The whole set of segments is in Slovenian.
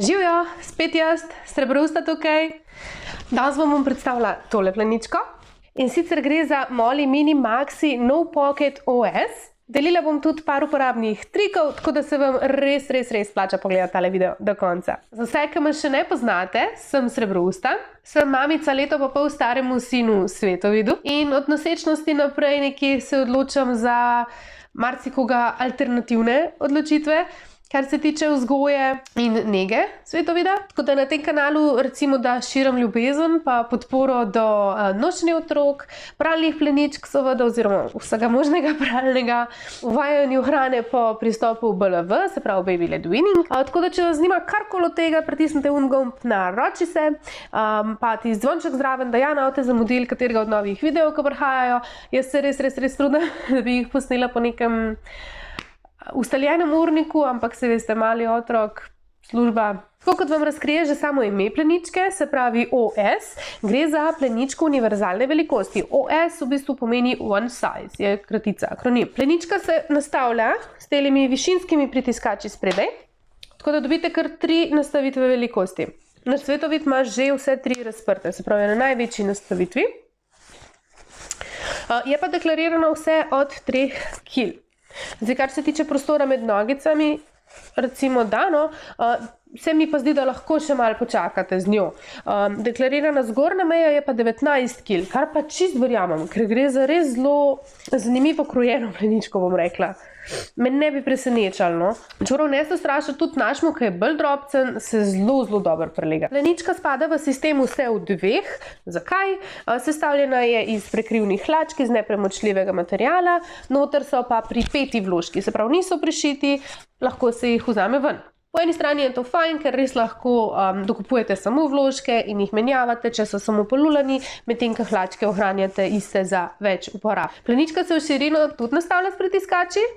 Živijo, spet jaz, Srebrousta tukaj. Danes vam bom predstavila tole pleničko. In sicer gre za Molly Mini Maxi No Pocket OS. Delila bom tudi par uporabnih trikov, tako da se vam res splača pogledati tale video do konca. Za vse, ki me še ne poznate, sem Srebrousta. Sem mamica leto pa pol staremu sinu Svetovidu. In od nosečnosti naprej nekje se odločam za marsikoga alternativne odločitve, kar se tiče vzgoje in nege Svetovida. Tako da na tem kanalu recimo da širim ljubezen pa podporo do nošenja otrok, pralnih pleničk seveda, oziroma vsega možnega pralnega, uvajanju hrane po pristopu BLV, se pravi Baby Led Weaning. Tako da če vas zanima karkoli od tega, pritisnite gumb naroči se, pa ti zvonček zraven, da ja ne boste zamudili katerega od novih videov, ki prihajajo. Jaz se res trudim, da bi jih posnela po nekem ustaljenem urniku, ampak se veste, mali otrok, služba. Tako kot vam razkrije že samo ime pleničke, se pravi OS, gre za pleničko univerzalne velikosti. OS v bistvu pomeni One Size, je kratica, akronim. Plenička se nastavlja s temi višinskimi pritiskači spredaj, tako da dobite kar 3 nastavitve velikosti. Naš Svetovid ima že vse 3 razprte, se pravi na največji nastavitvi. Je pa deklarirano vse od 3 kg. Zdaj, kar se tiče prostora med nogicami, recimo dano, se mi pa zdi, da lahko še malo počakate z njo. Deklarirana zgornja meja je pa 19 kg, kar pa čist verjamem, ker gre za res zelo zanimivo krojeno pleničko, bom rekla. Me ne bi presenečalo, no. Čeprav ne se straša, tudi našmu, ki je bolj drobcen, se zelo dobro prelega. Plenička spada v sistem vse v 2. Zakaj? Sestavljena je iz prekrivnih hlačk iz nepremočljivega materiala, noter so pa pripeti vložki, se pravi niso prišiti, lahko se jih vzame ven. Po eni strani je to fajn, ker res lahko dokupujete samo vložke in jih menjavate, če so samo polulani, medtem ko hlačke ohranjate iste za več uporab. Plenička se v širino tudi nastavlja s pritiskači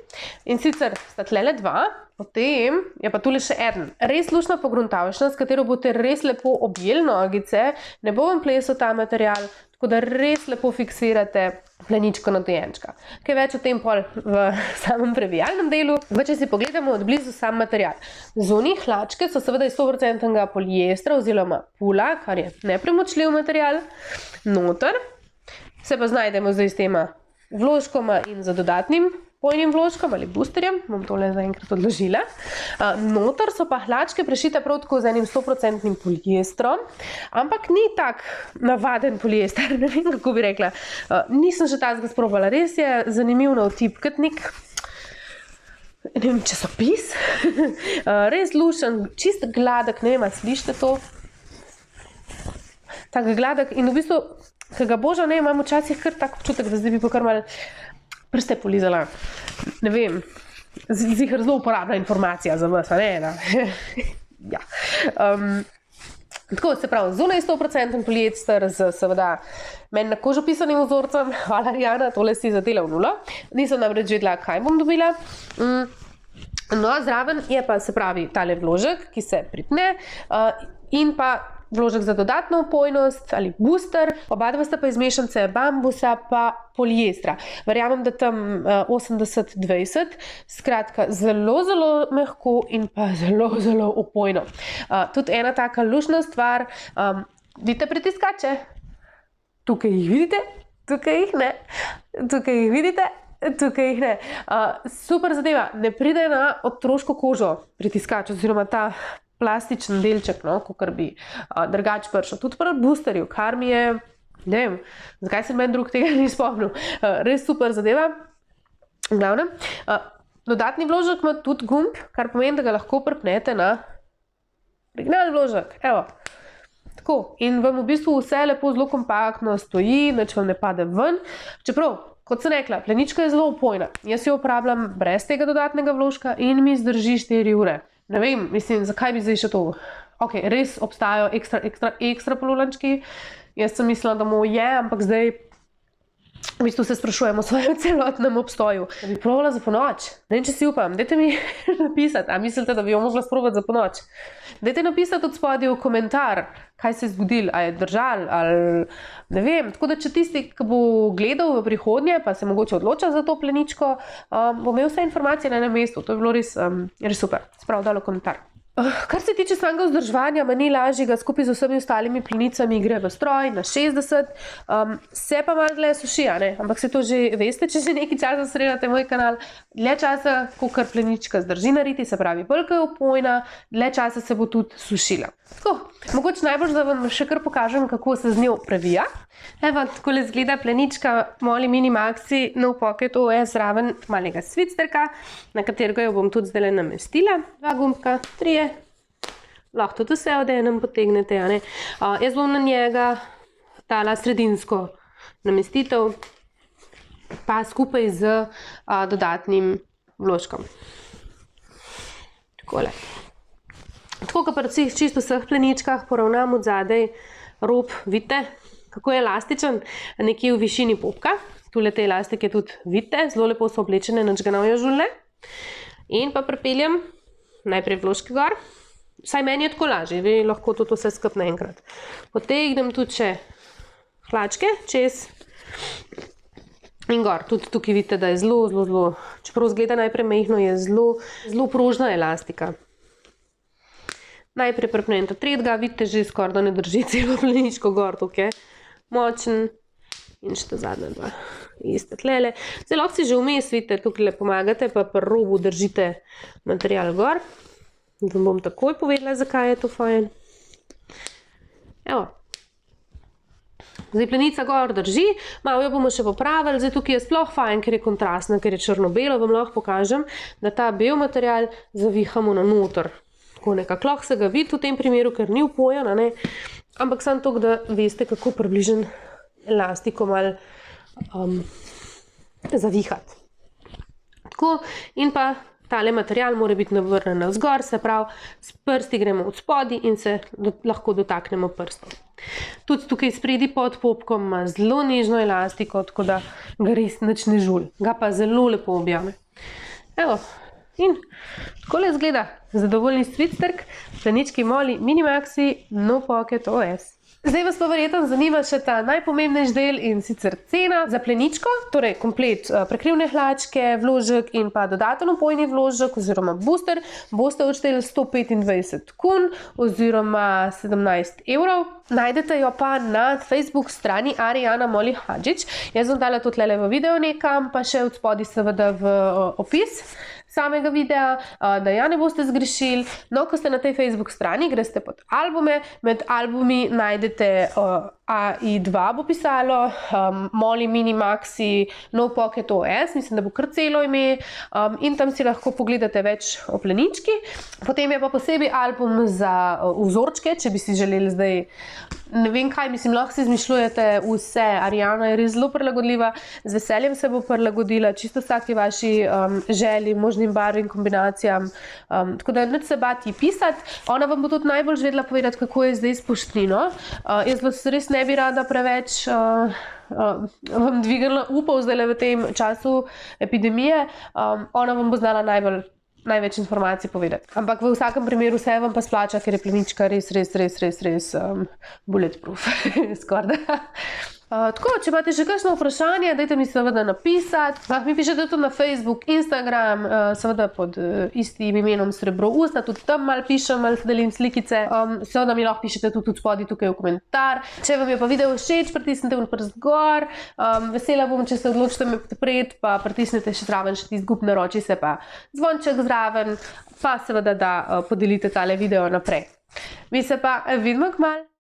in sicer sta tlele 2, potem je pa tule še eden. Res luštna pogruntavšna, s katero boste res lepo objeli nogice, ne bo vam plesal ta material, tako da res lepo fiksirate pleničko na dojenčka. Kaj več o tem pol v samem previjalnem delu. Če si pogledamo od blizu sam material. Zunaj hlačke so seveda iz 100% poliestra oziroma pula, kar je nepremočljiv material. Noter se pa znajdemo zdaj s tema vložkoma in za dodatnim pojnim vložkom ali boosterjem, bom tole zaenkrat odložila. Noter so pa hlačke prešite prav tako z enim 100% poliestrom, ampak ni tak navaden poliester, ne vem kako bi rekla. Nisem še tazga sprobala, res je zanimiv na vtip, kot nek, ne vem, časopis. Res lušen, čist gladek, ne vem, a slišite to? Tak gladek in v bistvu, ki ga boža, ne, imam včasih kar tak občutek, da zdaj bi pa kar malo prste polizala. Ne vem, zihar zelo uporabna informacija za vas, a ne? Ja. Tako, se pravi, zunaj 100% poliester z seveda meni na kožo pisanim vzorcem. Hvala, Rijana, tole si zadela v nulo. Nisem namreč vedela, kaj bom dobila. No, zraven je pa, se pravi, tale vložek, ki se pripne in pa vložek za dodatno opojnost ali booster. Oba dva sta pa iz mešanice bambusa pa poliestra. Verjamem, da tam 80-20, skratka zelo mehko in pa zelo opojno. Tudi ena taka lušna stvar, vidite pritiskače? Tukaj jih vidite, tukaj jih ne. Tukaj jih vidite, tukaj jih ne. Super zadeva, ne pride na otroško kožo pritiskač oziroma ta plastičen delček, no, kakor bi drugače prišel. Tudi pri boosterju, kar mi je, ne vem, zakaj se meni drug tega ni spomnil. Res super zadeva. V glavnem, dodatni vložek ima tudi gumb, kar pomeni, da ga lahko pripnete na originalni vložek. Evo. Tako. In vam v bistvu vse lepo zelo kompaktno stoji, nič vam ne pade ven. Čeprav, kot sem rekla, plenička je zelo opojna. Jaz jo uporabljam brez tega dodatnega vložka in mi zdrži 4 ure. Ne vem, mislim, zakaj bi zdaj še to? Ok, res obstajajo ekstra polulančki. Jaz sem mislila, da mu je, ampak zdaj v bistvu se sprašujemo o svojem celotnem obstoju. Da bi probala za ponoč. Ne vem, če si upam. Dajte mi napisati, a mislite, da bi jo mogla sprobati za ponoč? Dajte napisati od spodaj v komentar, kaj se je zgodilo, a je držal, ali ne vem. Tako da, če tisti, ki bo gledal v prihodnje, pa se mogoče odloča za to pleničko, bo imel vse informacije na enem mestu. To je bilo res super. Sprav dalo komentar. Kar se tiče samega vzdrževanja, ni lažjega, skupaj z vsemi ostalimi plenicami gre v stroj na 60, se pa malo dlje suši, ampak se to že veste, če že nekaj časa spremljate moj kanal, dlje časa, kakor plenička zdrži na riti, se pravi, bolj ko je opojna, dlje časa se bo tudi sušila. Tako, mogoče najbolj, da vam še kar pokažem, kako se z njo previja. Evo, takole izgleda plenička Molly Mini Maxi No Pocket OS raven malega svitsterka, na katerega jo bom tudi zdaj namestila. 2 gumbka, 3, lahko tudi vse od enem potegnete. Jaz bom na njega dala sredinsko namestitev, pa skupaj z dodatnim vložkom. Takole. Tako, kot pri čisto vseh pleničkah, poravnam od zadaj rob, vidite, kako je elastičen, nekje v višini popka. Tule te elastike tudi vidite, zelo lepo so oblečene, nič ga ne žulne. In pa pripeljem najprej vložke gor. Vsaj meni je tako lažje, vi lahko tudi vse skup naenkrat. Potegnem tudi še hlačke čez in gor. Tudi tukaj vidite, da je zelo, čeprav zgleda najprej mehno, je zelo prožna elastika. Najprej pripnem ta tretjega, vidite, že skoraj da ne drži celo pleničko gor, tukaj je močen. In še ta zadnja dva. Iste tlele. Zdaj lahko si že vmes, vidite, tukaj pomagate, pa pri robu držite material gor. Da bom takoj povedala, zakaj je to fajn. Evo. Zdaj plenica gor drži, malo jo bomo še popravili. Zdaj tukaj je sploh fajn, ker je kontrastna, ker je črno-belo. Vam lahko pokažem, da ta bel material zavihamo na noter. Tako nekako lahko se ga vidi v tem primeru, ker ni upojen, ampak samo to, da veste, kako približen elastiko malo zavihati. Tako, in pa tale material mora biti navrnen navzgor, se pravi, s prsti gremo od spodi in se lahko dotaknemo prstov. Tudi tukaj spredi pod popkom ima zelo nežno elastiko, tako da ga res nič ne žuli. Ga pa zelo lepo objame. Evo, in takole izgleda zadovoljni svitsterk, plenički Molly Mini Maxi No Pocket OS. Zdaj vas pa verjetno zanima še ta najpomembnejši del in sicer cena za pleničko, torej komplet prekrivne hlačke, vložek in pa dodaten opojni vložek oziroma booster boste odšteli 125 kun oziroma 17 evrov. Najdete jo pa na Facebook strani Arijana Molly Hadžič. Jaz bom dala to tlele v video nekam, pa še od spodaj seveda v opis samega videa, da ja ne boste zgrešili. No, ko ste na tej Facebook strani, greste pod albume, med albumi najdete AI2 bo pisalo, Molly Mini Maxi No Pocket OS, mislim, da bo kar celo ime, in tam si lahko pogledate več o plenički. Potem je pa posebej album za vzorčke, če bi si želeli zdaj, ne vem kaj, mislim, lahko si izmišljujete vse. Arijana je res zelo prilagodljiva, z veseljem se bo prilagodila čisto vsaki vaši želji, možnim barvim, kombinacijam, tako da nič se bati pisati. Ona vam bo tudi najbolj vedela povedati, kako je zdaj s poštrino. Jaz vas res ne bi rada preveč vam dvignila upov zdaj v tem času epidemije. Ona vam bo znala največ informacij povedati. Ampak v vsakem primeru se vam pa splača, ker je plenička res bulletproof. Skoraj da. Tako, če imate še kakšno vprašanje, dajte mi seveda napisati. Mi pišete tudi na Facebook, Instagram, seveda pod istim imenom Srebro usta, tudi tam malo pišem, malo delim slikice. Seveda mi lahko pišete tudi spodaj tukaj v komentar. Če vam je pa video všeč, pritisnite v prst gor. Vesela bom, če se odločite me podpreti, pa pritisnite še zraven še tisti gumb, naroči se pa zvonček zraven, pa seveda da podelite tale video naprej. Mi se pa vidimo kmalu.